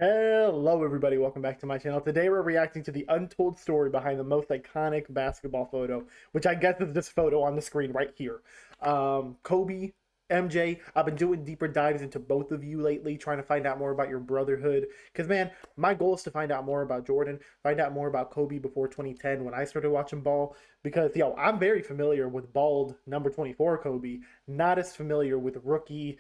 Hello, everybody. Welcome back to my channel. Today, we're reacting to the untold story behind the most iconic basketball photo, which I guess is this photo on the screen right here. Kobe, MJ. I've been doing deeper dives into both of you lately, trying to find out more about your brotherhood. Because, man, my goal is to find out more about Jordan, find out more about Kobe before 2010 when I started watching ball. Because, I'm very familiar with bald number 24 Kobe, not as familiar with rookie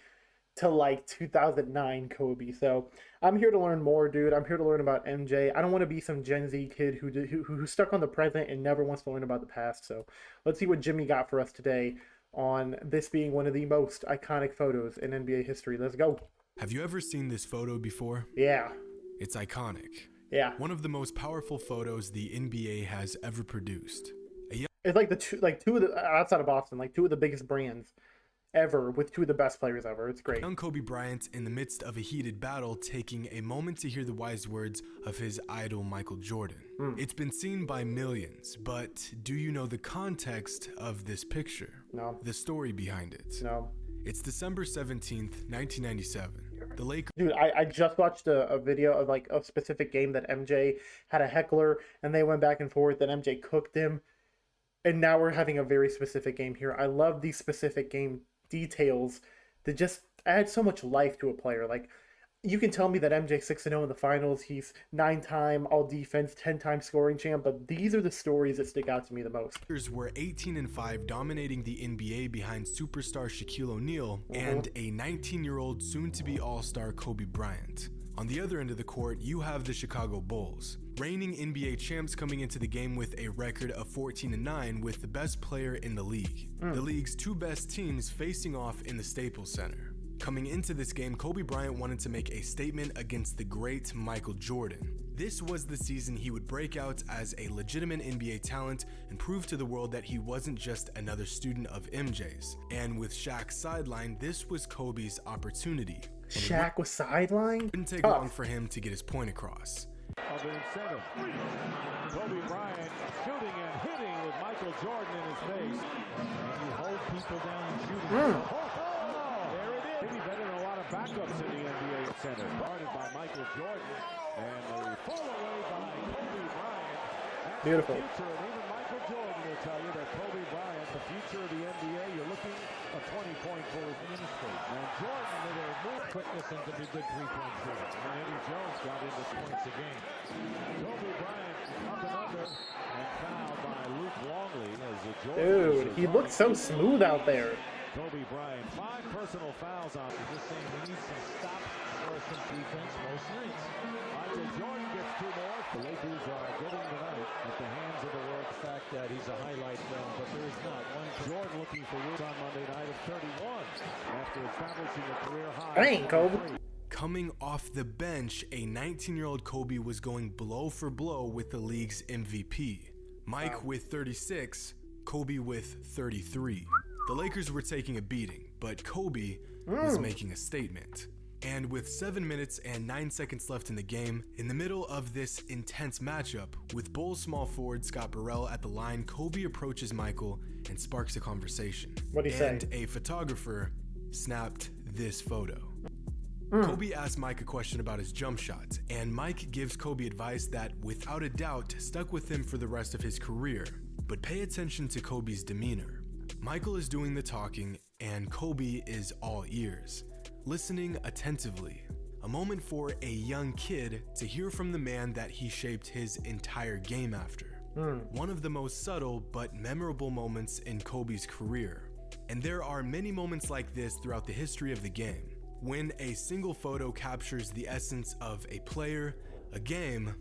to like 2009 Kobe. So I'm here to learn more, dude. I'm here to learn about MJ. I don't want to be some Gen Z kid who's stuck on the present and never wants to learn about the past. So let's see what Jimmy got for us today on this being one of the most iconic photos in NBA history. Let's go. Have you ever seen this photo before? Yeah. It's iconic. Yeah. One of the most powerful photos the NBA has ever produced. It's like two of the outside of Boston, like two of the biggest brands ever with two of the best players ever. It's great. Young Kobe Bryant in the midst of a heated battle, taking a moment to hear the wise words of his idol Michael Jordan. It's been seen by millions, but do you know the context of this picture? No. The story behind it? No. It's December 17th, 1997. The Lakers. Dude, I just watched a video of like a specific game that MJ had a heckler and they went back and forth and MJ cooked him. And now we're having a very specific game here. I love these specific game details that just add so much life to a player. Like, you can tell me that MJ 6-0 in the finals, he's 9-time all defense, 10-time scoring champ, but these are the stories that stick out to me the most. Lakers were 18-5, dominating the NBA behind superstar Shaquille O'Neal and a 19-year-old soon-to-be all-star Kobe Bryant. On the other end of the court, you have the Chicago Bulls, reigning NBA champs, coming into the game with a record of 14-9 with the best player in the league. The league's two best teams facing off in the Staples Center. Coming into this game, Kobe Bryant wanted to make a statement against the great Michael Jordan. This was the season he would break out as a legitimate NBA talent and prove to the world that he wasn't just another student of MJ's. And with Shaq sidelined, this was Kobe's opportunity. Shaq was sidelined? It didn't take long for him to get his point across. Of the incentive. Kobe Bryant shooting and hitting with Michael Jordan in his face. And you hold people down and shooting. There it is. Maybe better than a lot of backups in the NBA center. Guarded by Michael Jordan. And the fall away by Kobe Bryant. That's Beautiful. The future. And even Michael Jordan will tell you that Kobe Bryant, the future of the NBA, you're looking a 20-point for his ministry. And Jordan with a move quickness and to be good three-point shooter. And Eddie Jones got into points a game. Kobe Bryant up and under and fouled by Luke Longley as the Jordan. Dude, he looked so smooth out there. Kobe Bryant, 5 personal fouls on. He's just saying we need some stops or some defense most nights. Michael Jordan gets 2 more. The Lakers are getting tonight at the hands of the world. The fact that he's a highlight film, but there is not one. Jordan looking for Wood on Monday night at 31 after establishing a career high. Dang, Kobe. Coming off the bench, a 19-year-old Kobe was going blow for blow with the league's MVP. Mike with 36, Kobe with 33. The Lakers were taking a beating, but Kobe was making a statement. And with 7 minutes and 9 seconds left in the game, in the middle of this intense matchup, with Bulls small forward Scott Burrell at the line, Kobe approaches Michael and sparks a conversation. What'd he say? And a photographer snapped this photo. Kobe asked Mike a question about his jump shot, and Mike gives Kobe advice that, without a doubt, stuck with him for the rest of his career. But pay attention to Kobe's demeanor. Michael is doing the talking, and Kobe is all ears, listening attentively. A moment for a young kid to hear from the man that he shaped his entire game after. One of the most subtle but memorable moments in Kobe's career. And there are many moments like this throughout the history of the game, when a single photo captures the essence of a player, a game,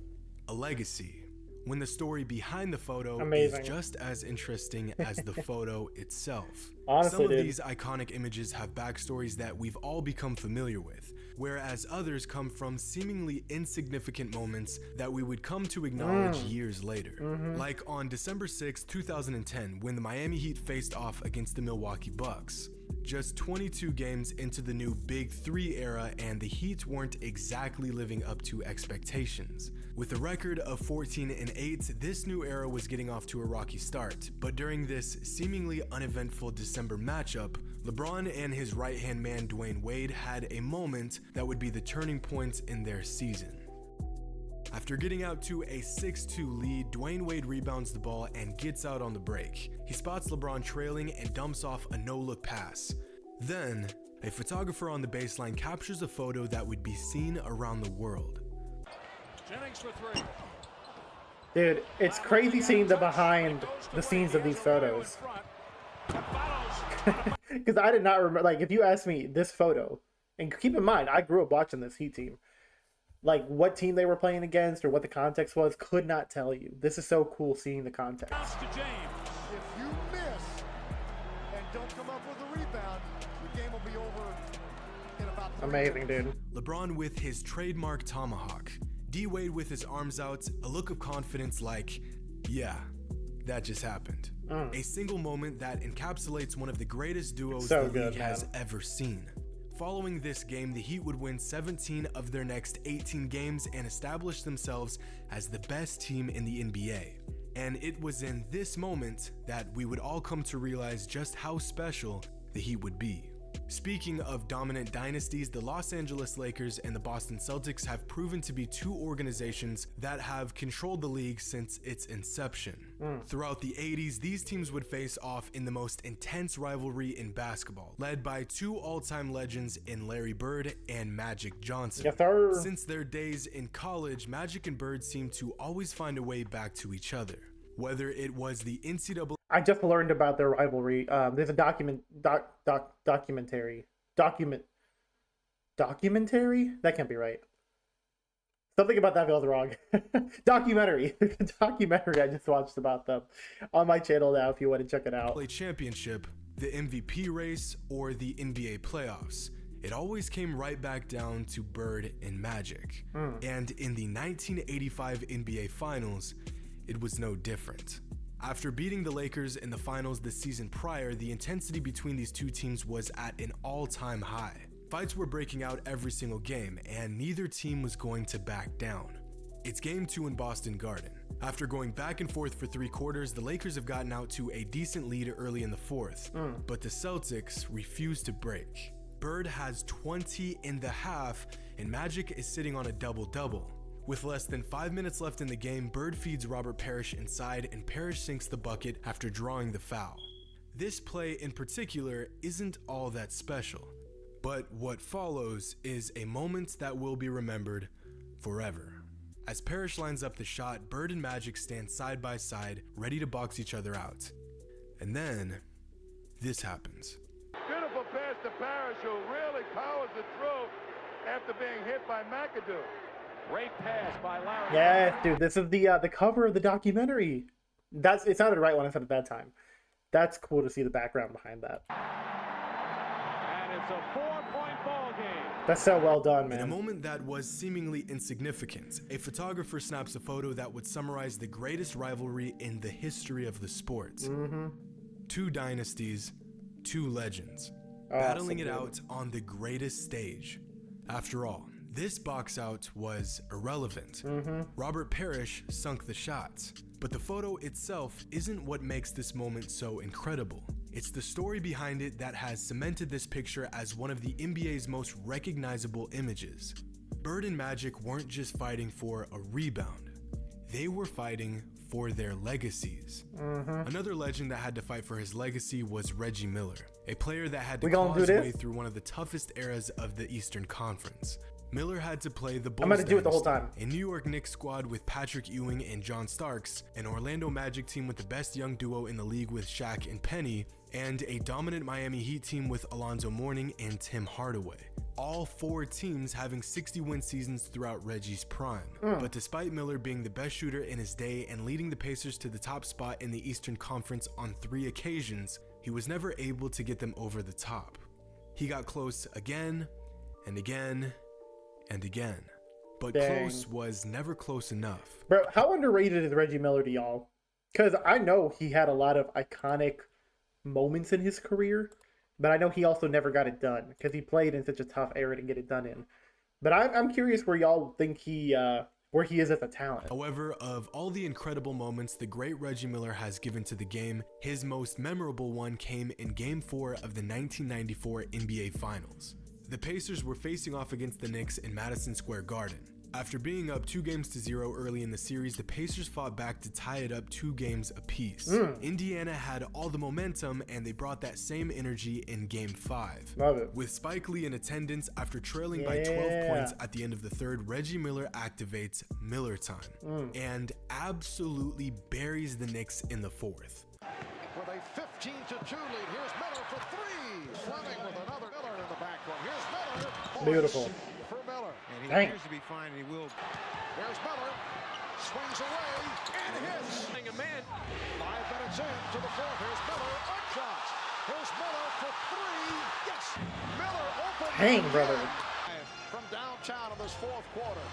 a legacy. When the story behind the photo is just as interesting as the photo itself. Honestly, Some of dude. these iconic images have backstories that we've all become familiar with, whereas others come from seemingly insignificant moments that we would come to acknowledge years later. Like on December 6, 2010, when the Miami Heat faced off against the Milwaukee Bucks. just 22 games into the new Big Three era, and the Heat weren't exactly living up to expectations. With a record of 14-8, this new era was getting off to a rocky start, but during this seemingly uneventful December matchup, LeBron and his right-hand man Dwayne Wade had a moment that would be the turning point in their season. After getting out to a 6-2 lead, Dwayne Wade rebounds the ball and gets out on the break. He spots LeBron trailing and dumps off a no-look pass. Then, a photographer on the baseline captures a photo that would be seen around the world. Jennings for three. Dude, it's crazy seeing the behind the scenes of these photos. Because I did not remember, like, if you asked me this photo, and keep in mind, I grew up watching this Heat team. Like, what team they were playing against or what the context was, could not tell you. This is so cool seeing the context. To James. If you miss and don't come up with a rebound, the game will be over in about 3 Amazing, minutes. dude. LeBron with his trademark tomahawk. D Wade with his arms out, a look of confidence like, yeah, that just happened. A single moment that encapsulates one of the greatest duos So the good, league has ever seen. Following this game, the Heat would win 17 of their next 18 games and establish themselves as the best team in the NBA. And it was in this moment that we would all come to realize just how special the Heat would be. Speaking of dominant dynasties, the Los Angeles Lakers and the Boston Celtics have proven to be two organizations that have controlled the league since its inception. Throughout the 80s, these teams would face off in the most intense rivalry in basketball, led by two all-time legends in Larry Bird and Magic Johnson. Yes, sir. Since their days in college, Magic and Bird seemed to always find a way back to each other. Whether it was the NCAA I just learned about their rivalry. There's a documentary. That can't be right. Something about that feels wrong. Documentary. Documentary I just watched about them on my channel now if you want to check it out. championship, the MVP race, or the NBA playoffs. It always came right back down to Bird and Magic. And in the 1985 NBA Finals, it was no different. After beating the Lakers in the finals the season prior, the intensity between these two teams was at an all-time high. Fights were breaking out every single game, and neither team was going to back down. It's Game 2 in Boston Garden. After going back and forth for 3 quarters, the Lakers have gotten out to a decent lead early in the fourth, but the Celtics refuse to break. Bird has 20 in the half, and Magic is sitting on a double-double. With less than 5 minutes left in the game, Bird feeds Robert Parrish inside, and Parrish sinks the bucket after drawing the foul. This play in particular isn't all that special, but what follows is a moment that will be remembered forever. As Parrish lines up the shot, Bird and Magic stand side by side, ready to box each other out. And then, this happens. Beautiful pass to Parrish, who really powers it through after being hit by McAdoo. Great pass by Larry. Yeah, dude, this is the cover of the documentary. It sounded right when I said it that time. That's cool to see the background behind that. And it's a 4-point ball game. That's so well done, In a man. moment that was seemingly insignificant, a photographer snaps a photo that would summarize the greatest rivalry in the history of the sport. Two dynasties, two legends, battling so it good. out on the greatest stage. After all, this box out was irrelevant. Robert Parrish sunk the shot, but the photo itself isn't what makes this moment so incredible. It's the story behind it that has cemented this picture as one of the NBA's most recognizable images. Bird and Magic weren't just fighting for a rebound, they were fighting for their legacies. Another legend that had to fight for his legacy was Reggie Miller, a player that had to claw his way through one of the toughest eras of the Eastern Conference. Miller had to play the Bulls I'm gonna do it the whole time. a New York Knicks squad with Patrick Ewing and John Starks, an Orlando Magic team with the best young duo in the league with Shaq and Penny, and a dominant Miami Heat team with Alonzo Mourning and Tim Hardaway. All 4 teams having 60-win seasons throughout Reggie's prime. But despite Miller being the best shooter in his day and leading the Pacers to the top spot in the Eastern Conference on 3 occasions, he was never able to get them over the top. He got close again and again and again, but close was never close enough. Bro, how underrated is Reggie Miller to y'all? Because I know he had a lot of iconic moments in his career, but I know he also never got it done because he played in such a tough era to get it done in. But I'm curious where y'all think where he is as a talent. However, of all the incredible moments the great Reggie Miller has given to the game, his most memorable one came in Game 4 of the 1994 NBA Finals. The Pacers were facing off against the Knicks in Madison Square Garden. After being up 2-0 early in the series, the Pacers fought back to tie it up 2 games apiece. Indiana had all the momentum, and they brought that same energy in Game 5. Love it. With Spike Lee in attendance, after trailing by 12 points at the end of the third, Reggie Miller activates Miller time and absolutely buries the Knicks in the fourth. With a 15-2 lead, here's Miller for 3. Fleming with another Miller in the backcourt. Here's Miller. Beautiful. For Miller. And he Dang. appears to be fine, and he will. There's Miller. Swings away and hits. A man. 5 minutes into the fourth. Here's Miller. Up shots. Here's Miller for 3. Yes. Miller open. Dang, brother. From downtown in this fourth quarter.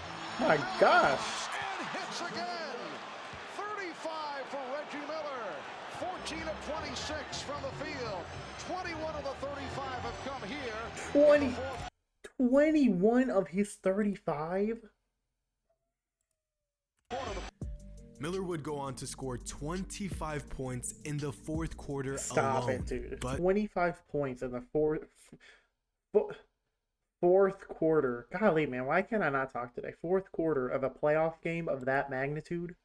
My gosh. And hits again. 35 for Reggie Miller. 14 of 26 from the field. 21 of the 35 have come here. 21 of his 35? Miller would go on to score 25 points in the fourth quarter Stop alone. it, dude. But 25 points in the fourth quarter. Golly, man, why can't I not talk today? Fourth quarter of a playoff game of that magnitude?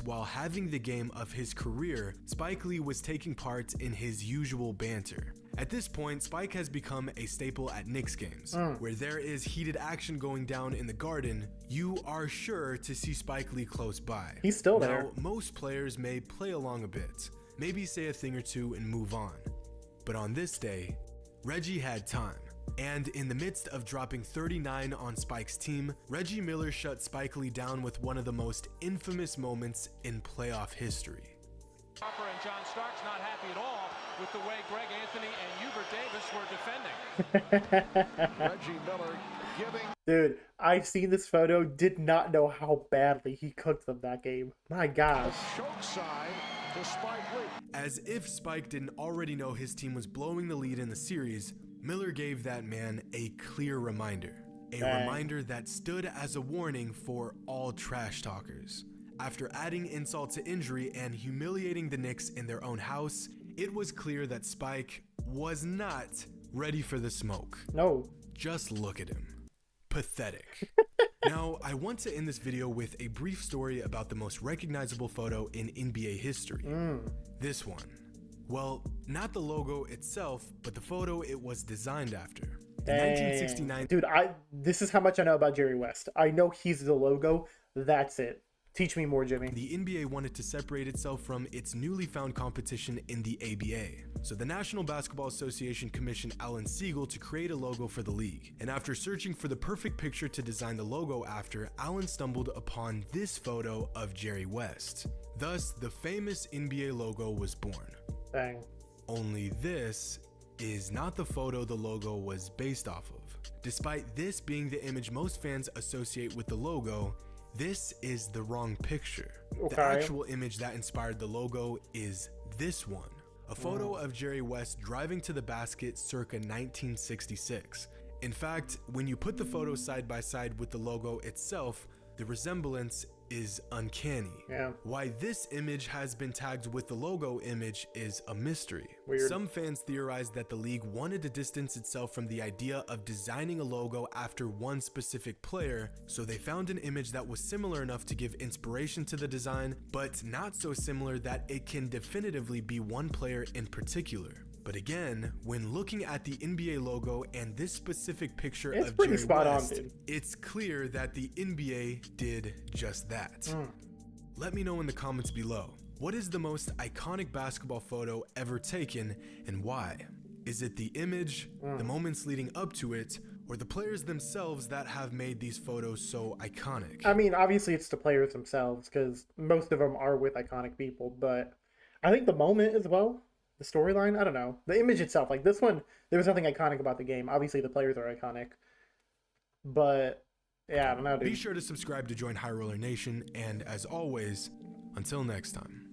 while having the game of his career, Spike Lee was taking part in his usual banter. At this point, Spike has become a staple at Knicks games. Where there is heated action going down in the Garden, you are sure to see Spike Lee close by. He's still now, there. most players may play along a bit, maybe say a thing or two and move on. But on this day, Reggie had time. And in the midst of dropping 39 on Spike's team, Reggie Miller shut Spike Lee down with one of the most infamous moments in playoff history. Harper and John Starks not happy at all with the way Greg Anthony and Hubert Davis were defending. Reggie Miller giving. Dude, I've seen this photo, did not know how badly he cooked them that game. My gosh. Choke side to Spike Lee. As if Spike didn't already know his team was blowing the lead in the series, Miller gave that man a clear reminder. A reminder that stood as a warning for all trash talkers. After adding insult to injury and humiliating the Knicks in their own house, it was clear that Spike was not ready for the smoke. No. Just look at him. Pathetic. Now, I want to end this video with a brief story about the most recognizable photo in NBA history. This one. Well, not the logo itself, but the photo it was designed after. The 1969. Dude, this is how much I know about Jerry West. I know he's the logo. That's it. Teach me more, Jimmy. The NBA wanted to separate itself from its newly found competition in the ABA. So the National Basketball Association commissioned Alan Siegel to create a logo for the league. And after searching for the perfect picture to design the logo after, Alan stumbled upon this photo of Jerry West. Thus, the famous NBA logo was born. Dang. Only this is not the photo the logo was based off of. Despite this being the image most fans associate with the logo, this is the wrong picture. Okay. The actual image that inspired the logo is this one. A photo of Jerry West driving to the basket circa 1966. In fact, when you put the photo side by side with the logo itself, the resemblance is uncanny. Yeah. Why this image has been tagged with the logo image is a mystery. Weird. Some fans theorized that the league wanted to distance itself from the idea of designing a logo after one specific player, so they found an image that was similar enough to give inspiration to the design, but not so similar that it can definitively be one player in particular. But again, when looking at the NBA logo and this specific picture It's of pretty Jerry spot on, West, dude. it's clear that the NBA did just that. Let me know in the comments below. What is the most iconic basketball photo ever taken and why? Is it the image, the moments leading up to it, or the players themselves that have made these photos so iconic? I mean, obviously it's the players themselves because most of them are with iconic people, but I think the moment as well. The storyline, I don't know. The image itself, like this one, there was nothing iconic about the game. Obviously, the players are iconic. But, yeah, I don't know, dude. Be sure to subscribe to join High Roller Nation, and as always, until next time.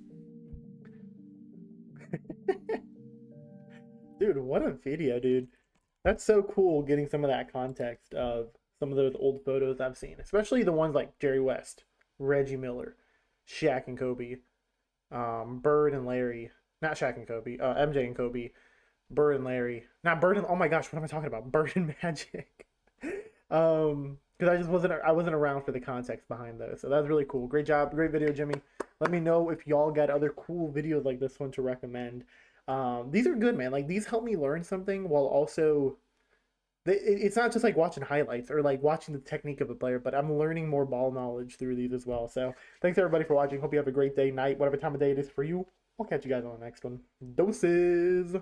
Dude, what a video, dude. That's so cool getting some of that context of some of those old photos I've seen, especially the ones like Jerry West, Reggie Miller, Shaq and Kobe, Bird and Larry, not Shaq and Kobe, MJ and Kobe, Bird and Larry, not Bird and, oh my gosh, what am I talking about? Bird and Magic. Because I wasn't around for the context behind those, so that's really cool. Great job, great video, Jimmy. Let me know if y'all got other cool videos like this one to recommend. These are good, man. Like, these help me learn something while also it's not just like watching highlights or like watching the technique of a player, but I'm learning more ball knowledge through these as well. So thanks everybody for watching. Hope you have a great day, night, whatever time of day it is for you. I'll catch you guys on the next one. Doses.